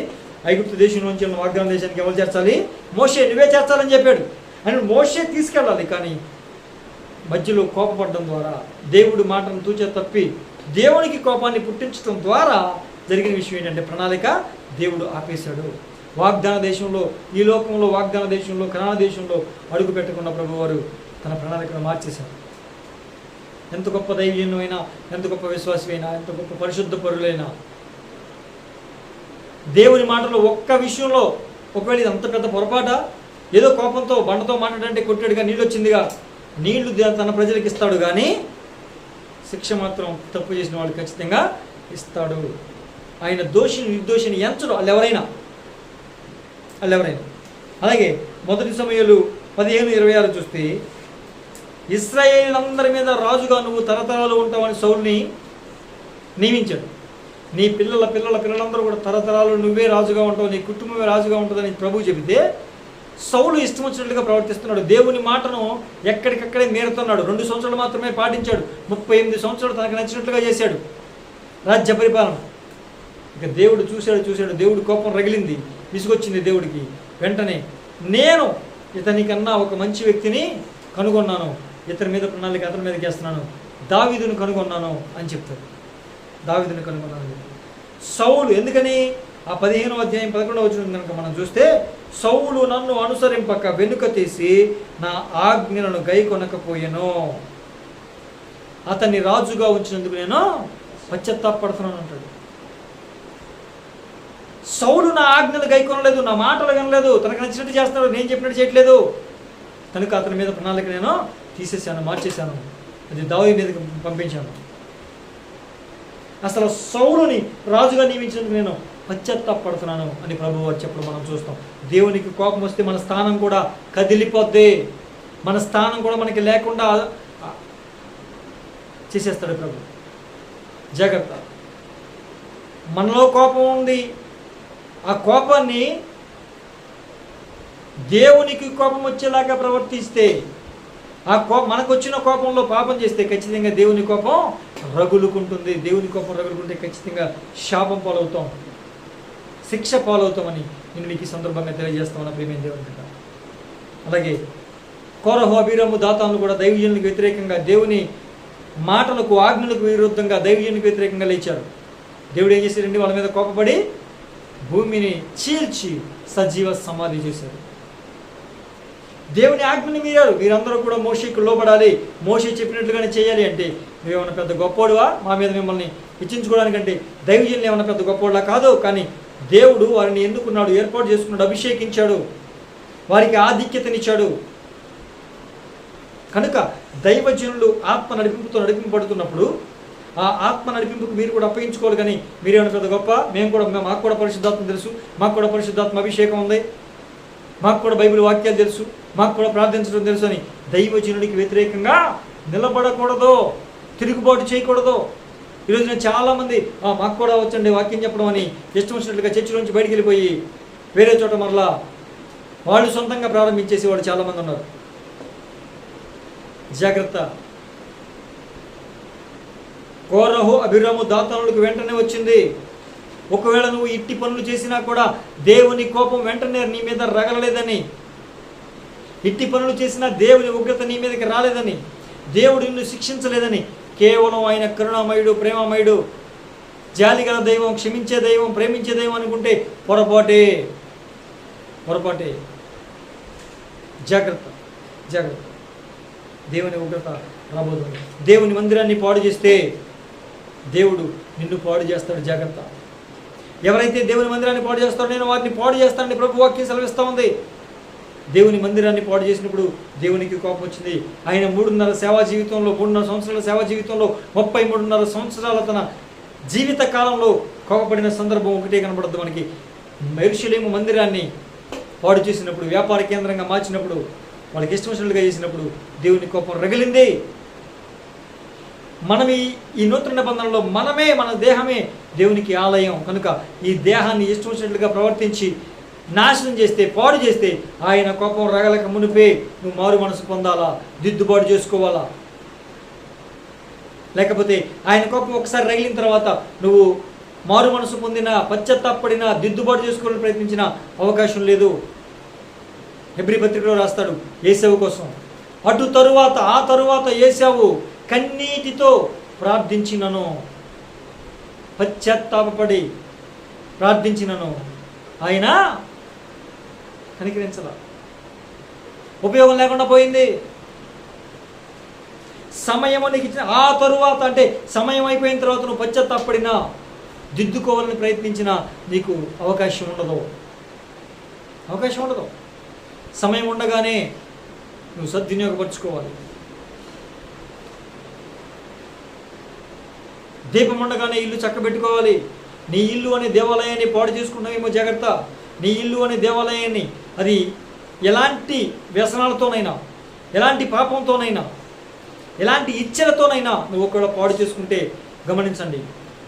ఐగుప్తు దేశం నుంచి ఉన్న వాగ్దాన దేశానికి ఎవరు చేర్చాలి? మోషే, నువ్వే చేర్చాలని చెప్పాడు. అని మోషే తీసుకెళ్ళాలి. కానీ మధ్యలో కోపపడడం ద్వారా, దేవుడు మాటను తూచే తప్పి దేవునికి కోపాన్ని పుట్టించడం ద్వారా జరిగిన విషయం ఏంటంటే ప్రణాళిక దేవుడు ఆపేశాడు. వాగ్దాన దేశంలో, ఈ లోకంలో వాగ్దాన దేశంలో, కనాన దేశంలో అడుగు పెట్టకుండా ప్రభువారు తన ప్రణాళికను మార్చేశారు. ఎంత గొప్ప దైవజనులైనా, ఎంత గొప్ప విశ్వాసమైనా, ఎంత గొప్ప పరిశుద్ధ పరులైనా దేవుని మాటలో ఒక్క విషయంలో ఒకవేళ ఇది అంత పెద్ద పొరపాట, ఏదో కోపంతో బండతో మాట్లాడంటే కొట్టాడుగా, నీళ్ళు వచ్చిందిగా, నీళ్లు తన ప్రజలకు ఇస్తాడు, కానీ శిక్ష మాత్రం తప్పు చేసిన వాళ్ళు ఖచ్చితంగా ఇస్తాడు. ఆయన దోషిని నిర్దోషిని ఎంచడు వాళ్ళెవరైనా. అలాగే 1 సమూయేలు 15:26 చూస్తే, ఇశ్రాయేలీయులందరి మీద రాజుగా నువ్వు తరతరాలు ఉంటావని సౌలుని నియమించాడు. నీ పిల్లలందరూ కూడా తరతరాలు నువ్వే రాజుగా ఉంటావు, నీ కుటుంబమే రాజుగా ఉంటుందని ప్రభువు చెబితే సౌలు ఇష్టం వచ్చినట్లుగా ప్రవర్తిస్తున్నాడు. దేవుని మాటను ఎక్కడికక్కడే మీరుతున్నాడు. 2 సంవత్సరాలు మాత్రమే పాటించాడు, 38 సంవత్సరాలు తనకు నచ్చినట్లుగా చేశాడు రాజ్య పరిపాలన. ఇక దేవుడు చూశాడు, దేవుడి కోపం రగిలింది, విసుగొచ్చింది దేవుడికి. వెంటనే నేను ఇతనికన్నా ఒక మంచి వ్యక్తిని కనుగొన్నాను, ఇతని మీద ప్రణాళిక అతని మీదకి వేస్తున్నాను, దావీదును కనుగొన్నాను అని చెప్తాడు. దావీదును కనుగొన్నాను సౌలు. ఎందుకని? ఆ 15వ అధ్యాయం 11వ వచనం కనుక మనం చూస్తే, సౌలు నన్ను అనుసరింపక వెనుక తీసి నా ఆజ్ఞలను గైకొనకపోయెను, అతన్ని రాజుగా ఉంచినందుకు నేను పశ్చాత్తాపడుతున్నాను అంటాడు. సౌలు నా ఆజ్ఞలు గైకొనలేదు, నా మాటలు వినలేదు, తనకు నచ్చినట్టు చేస్తున్నాడు, నేను చెప్పినట్టు చేయట్లేదు, కనుక అతని మీద ప్రణాళిక నేను తీసేశాను, మార్చేశాను, అది దావీదు మీదకి పంపించాను. అసలు సౌలుని రాజుగా నియమించినందుకు నేను పశ్చాత్తాపడుతున్నాను అని ప్రభువు వారు చెప్పడం మనం చూస్తాం. దేవునికి కోపం వస్తే మన స్థానం కూడా కదిలిపోద్ది, మన స్థానం కూడా మనకి లేకుండా చేసేస్తాడు ప్రభు. జాగ్రత్త. మనలో కోపం ఉంది, ఆ కోపాన్ని దేవునికి కోపం వచ్చేలాగా ప్రవర్తిస్తే, ఆ మనకు వచ్చిన కోపంలో పాపం చేస్తే ఖచ్చితంగా దేవుని కోపం రగులుకుంటుంది. దేవుని కోపం రగులుకుంటే ఖచ్చితంగా శాపం పాలవుతాం, శిక్ష పాలవుతామని నేను మీకు ఈ సందర్భంగా తెలియజేస్తామని ప్రేమైన దేవుని బిడ్డ. అలాగే కోరహు, అబీరాము, దాతాను కూడా దైవజనులకు వ్యతిరేకంగా, దేవుని మాటలకు ఆజ్ఞలకు విరుద్ధంగా దైవజనులకు వ్యతిరేకంగా లేచారు. దేవుడు ఏం చేశారండి? వాళ్ళ మీద కోపపడి భూమిని చీల్చి సజీవ సమాధి చేశారు. దేవుని ఆజ్ఞని మీరారు. మీరందరూ కూడా మోషేకు లోబడాలి, మోషే చెప్పినట్లుగానే చేయాలి అంటే, నువ్వేమన్నా పెద్ద గొప్పోడువా మా మీద మిమ్మల్ని ఇచ్చించుకోవడానికంటే? దైవజనులు ఏమన్నా పెద్ద గొప్పోడులా కాదు, కానీ దేవుడు వారిని ఎన్నుకున్నాడు, ఏర్పాటు చేసుకున్నాడు, అభిషేకించాడు, వారికి ఆధిక్యతనిచ్చాడు. కనుక దైవజనులు ఆత్మ నడిపింపుతో నడిపింపబడుతున్నప్పుడు ఆ ఆత్మ నడిపింపుకు మీరు కూడా అప్పగించుకోవాలి. కానీ మీరేమన్నా పెద్ద గొప్ప, మాకు కూడా పరిశుద్ధాత్మ తెలుసు, మాకు కూడా పరిశుద్ధాత్మ అభిషేకం ఉంది, మాకు కూడా బైబిల్ వాక్యాలు తెలుసు, మాకు కూడా ప్రార్థించడం తెలుసు అని దైవజనుడికి వ్యతిరేకంగా నిలబడకూడదు, తిరుగుబాటు చేయకూడదు. ఈరోజు నేను చాలామంది మాకు కూడా వచ్చండి వాక్యం చెప్పడం అని ఇష్టం వచ్చినట్లుగా చర్చిలోంచి బయటికి వెళ్ళిపోయి వేరే చోట మరలా వాళ్ళు సొంతంగా ప్రారంభించేసి వాళ్ళు చాలామంది ఉన్నారు. జాగ్రత్త. కోరహు, అబీరాము, దాతానులకు వెంటనే వచ్చింది. ఒకవేళ నువ్వు ఇట్టి పనులు చేసినా కూడా దేవుని కోపం వెంటనే నీ మీద రగలలేదని, ఇట్టి పనులు చేసినా దేవుని ఉగ్రత నీ మీదకి రాలేదని, దేవుడు నిన్ను శిక్షించలేదని, కేవలం ఆయన కరుణామయుడు, ప్రేమమయుడు, జాలిగల దైవం, క్షమించే దైవం, ప్రేమించే దైవం అనుకుంటే పొరపాటే. జాగ్రత్త. దేవుని ఉగ్రత రాబోతుంది. దేవుని మందిరాన్ని పాడు చేస్తే దేవుడు నిన్ను పాడు చేస్తాడు, జాగ్రత్త. ఎవరైతే దేవుని మందిరాన్ని పాడు చేస్తాడో నేను వారిని పాడు చేస్తానని ప్రభు వాక్యం సెలవిస్తూ ఉంది. దేవుని మందిరాన్ని పాడు చేసినప్పుడు దేవునికి కోపం వచ్చింది. ఆయన 3.5 సేవా జీవితంలో 3.5 సంవత్సరాల సేవా జీవితంలో 33.5 సంవత్సరాల తన జీవిత కాలంలో కోపపడిన సందర్భం ఒకటే కనబడుతుంది మనకి. యెరూషలేము మందిరాన్ని పాడు చేసినప్పుడు, వ్యాపార కేంద్రంగా మార్చినప్పుడు, వాళ్ళకి ఇష్టం వచ్చినట్లుగా చేసినప్పుడు దేవుని కోపం రగిలింది. మనం ఈ నూతన నిబంధనలో మనమే, మన దేహమే దేవునికి ఆలయం కనుక ఈ దేహాన్ని ఇష్టం వచ్చినట్లుగా ప్రవర్తించి నాశనం చేస్తే, పాడు చేస్తే ఆయన కోపం రగలక మునిపే నువ్వు మారు మనసు పొందాలా, దిద్దుబాటు చేసుకోవాలా. లేకపోతే ఆయన కోపం ఒకసారి రగిలిన తర్వాత నువ్వు మారు మనసు పొందిన, పశ్చాత్తాపడిన, దిద్దుబాటు చేసుకోవాలని ప్రయత్నించిన అవకాశం లేదు. హెబ్రీ పత్రికలో రాస్తాడు ఏశావు కోసం, ఆ తరువాత ఏశావు కన్నీటితో ప్రార్థించినను, పశ్చాత్తాపడి ప్రార్థించినను ఆయన కనికరించలా, ఉపయోగం లేకుండా పోయింది. సమయం నీకు ఇచ్చిన ఆ తరువాత, అంటే సమయం అయిపోయిన తర్వాత నువ్వు పశ్చాత్తాపడినా, దిద్దుకోవాలని ప్రయత్నించినా నీకు అవకాశం ఉండదు. సమయం ఉండగానే నువ్వు సద్వినియోగపరచుకోవాలి. దీపం ఉండగానే ఇల్లు చక్కబెట్టుకోవాలి. నీ ఇల్లు అనే దేవాలయాన్ని పాడు చేసుకున్నావేమో, జాగ్రత్త. నీ ఇల్లు అనే దేవాలయాన్ని అది ఎలాంటి వ్యసనాలతోనైనా, ఎలాంటి పాపంతోనైనా, ఎలాంటి ఇచ్చలతోనైనా నువ్వు ఒకవేళ పాడు చేసుకుంటే గమనించండి,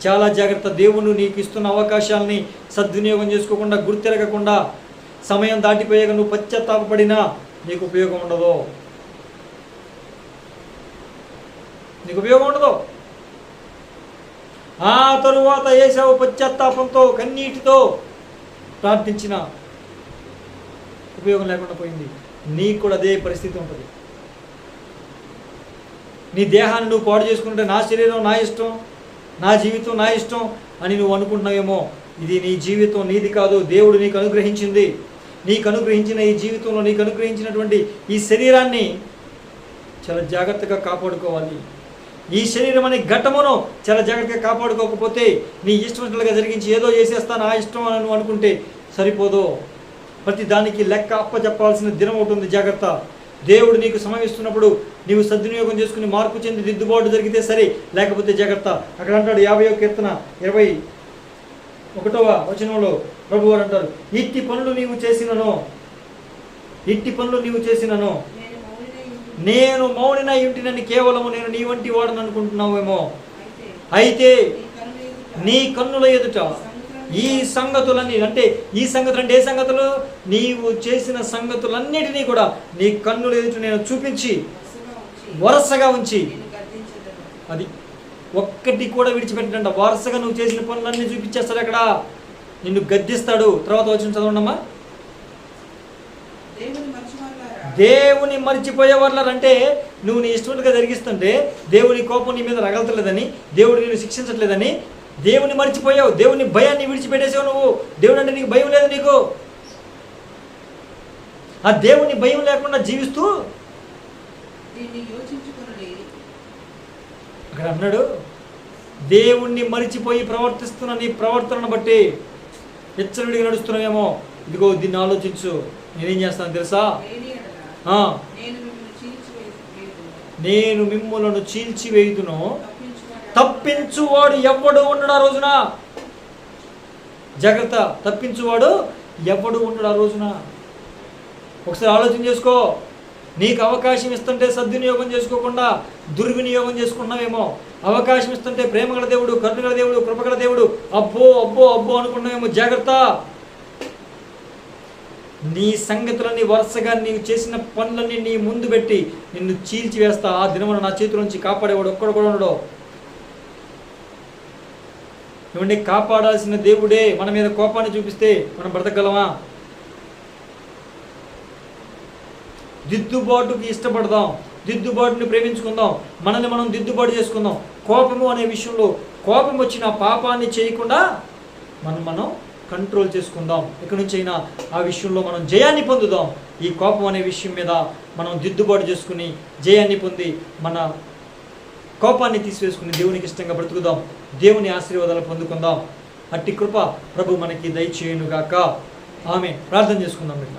చాలా జాగ్రత్త. దేవుడు నీకు ఇస్తున్న అవకాశాలని సద్వినియోగం చేసుకోకుండా, గుర్తెరగకుండా, సమయం దాటిపోయాక నువ్వు పశ్చాత్తాపడినా నీకు ఉపయోగం ఉండదు. ఆ తరువాత ఏశావు పశ్చాత్తాపంతో, కన్నీటితో ప్రార్థించిన ఉపయోగం లేకుండా పోయింది. నీకు కూడా అదే పరిస్థితి ఉంటుంది. నీ దేహాన్ని నువ్వు పాడు చేసుకుంటే, నా శరీరం నా ఇష్టం, నా జీవితం నా ఇష్టం అని నువ్వు అనుకుంటున్నావేమో. ఇది నీ జీవితం నీది కాదు, దేవుడు నీకు అనుగ్రహించింది. నీకు అనుగ్రహించిన ఈ జీవితంలో, నీకు అనుగ్రహించినటువంటి ఈ శరీరాన్ని చాలా జాగ్రత్తగా కాపాడుకోవాలి. ఈ శరీరం అనే ఘట్టమును చాలా జాగ్రత్తగా కాపాడుకోకపోతే నీ ఇష్టమైనట్లుగా జరిగించి ఏదో చేసేస్తాను, ఆ ఇష్టం అని నువ్వు అనుకుంటే సరిపోదు. ప్రతి దానికి లెక్క అప్పచెప్పాల్సిన దినం ఉంటుంది. జాగ్రత్త. దేవుడు నీకు సమయిస్తున్నప్పుడు నీవు సద్వినియోగం చేసుకుని మార్పు చెంది దిద్దుబాటు జరిగితే సరే, లేకపోతే జాగ్రత్త. అక్కడ అంటాడు 50వ కీర్తన 21వ వచనంలో ప్రభు వారు అంటారు, ఇట్టి పనులు నీవు చేసినను నేను మౌనిన ఇంటినని కేవలము నేను నీ వంటి వాడని అనుకుంటున్నావేమో. అయితే నీ కన్నుల ఎదుట ఈ సంగతులన్నీ, అంటే ఈ సంగతులు అంటే ఏ సంగతులు? నీవు చేసిన సంగతులన్నిటినీ కూడా నీ కన్నుల ఎదుట నేను చూపించి వరుసగా ఉంచి, అది ఒక్కటి కూడా విడిచిపెట్టండి. వరుసగా నువ్వు చేసిన పనులన్నీ చూపించేస్తాడు. అక్కడ నిన్ను గద్దిస్తాడు. తర్వాత వచ్చిన చదవండమ్మా. దేవుని మర్చిపోయేవాళ్ళంటే నువ్వు నీ ఇష్టంగా జరిగిస్తుంటే దేవుని కోపం నీ మీద రగలతలేదని, దేవుడు నిన్ను శిక్షించట్లేదని దేవుని మర్చిపోయావు. దేవుని భయాన్ని విడిచిపెట్టేసావు నువ్వు. దేవుడు అంటే నీకు భయం లేదు. నీకు ఆ దేవుని భయం లేకుండా జీవిస్తూ అక్కడ అన్నాడు, దేవుణ్ణి మరిచిపోయి ప్రవర్తిస్తున్న నీ ప్రవర్తనను బట్టి హెచ్చరిడిగా నడుస్తున్నావేమో. ఇదిగో దీన్ని ఆలోచించు. నేనేం చేస్తాను తెలుసా? నేను మిమ్ములను చీల్చివేయుదును, తప్పించువాడు ఎవ్వడు ఉండడు ఆ రోజున. జాగ్రత్త. తప్పించువాడు ఎవ్వడు ఉండడు ఆ రోజున. ఒకసారి ఆలోచన చేసుకో. నీకు అవకాశం ఇస్తుంటే సద్వినియోగం చేసుకోకుండా దుర్వినియోగం చేసుకున్నావేమో. అవకాశం ఇస్తుంటే ప్రేమగల దేవుడు, కరుణగల దేవుడు, కృపగల దేవుడు అబ్బో అబ్బో అబ్బో అనుకున్నావేమో. జాగ్రత్త. నీ సంగతులన్నీ వరుసగా నీవు చేసిన పనులన్నీ నీ ముందు పెట్టి నిన్ను చీల్చివేస్తా. ఆ దినమున నా చేతుల నుంచి కాపాడేవాడు ఒక్కడు కూడా ఉండడు. ఇవన్నీ కాపాడాల్సిన దేవుడే మన మీద కోపాన్ని చూపిస్తే మనం బ్రతకగలమా? దిద్దుబాటుకి ఇష్టపడదాం, దిద్దుబాటుని ప్రేమించుకుందాం, మనల్ని మనం దిద్దుబాటు చేసుకుందాం. కోపము అనే విషయంలో కోపం వచ్చిన పాపాన్ని చేయకుండా మనం కంట్రోల్ చేసుకుందాం. ఇక్కడి నుంచి అయినా ఆ విషయంలో మనం జయాన్ని పొందుదాం. ఈ కోపం అనే విషయం మీద మనం దిద్దుబాటు చేసుకుని జయాన్ని పొంది మన కోపాన్ని తీసివేసుకుని దేవునికి ఇష్టంగా బ్రతుకుదాం. దేవుని ఆశీర్వాదాలు పొందుకుందాం. అట్టి కృప ప్రభు మనకి దయచేయునుగాక. ఆమె ప్రార్థన చేసుకుందాం బిడ్డ.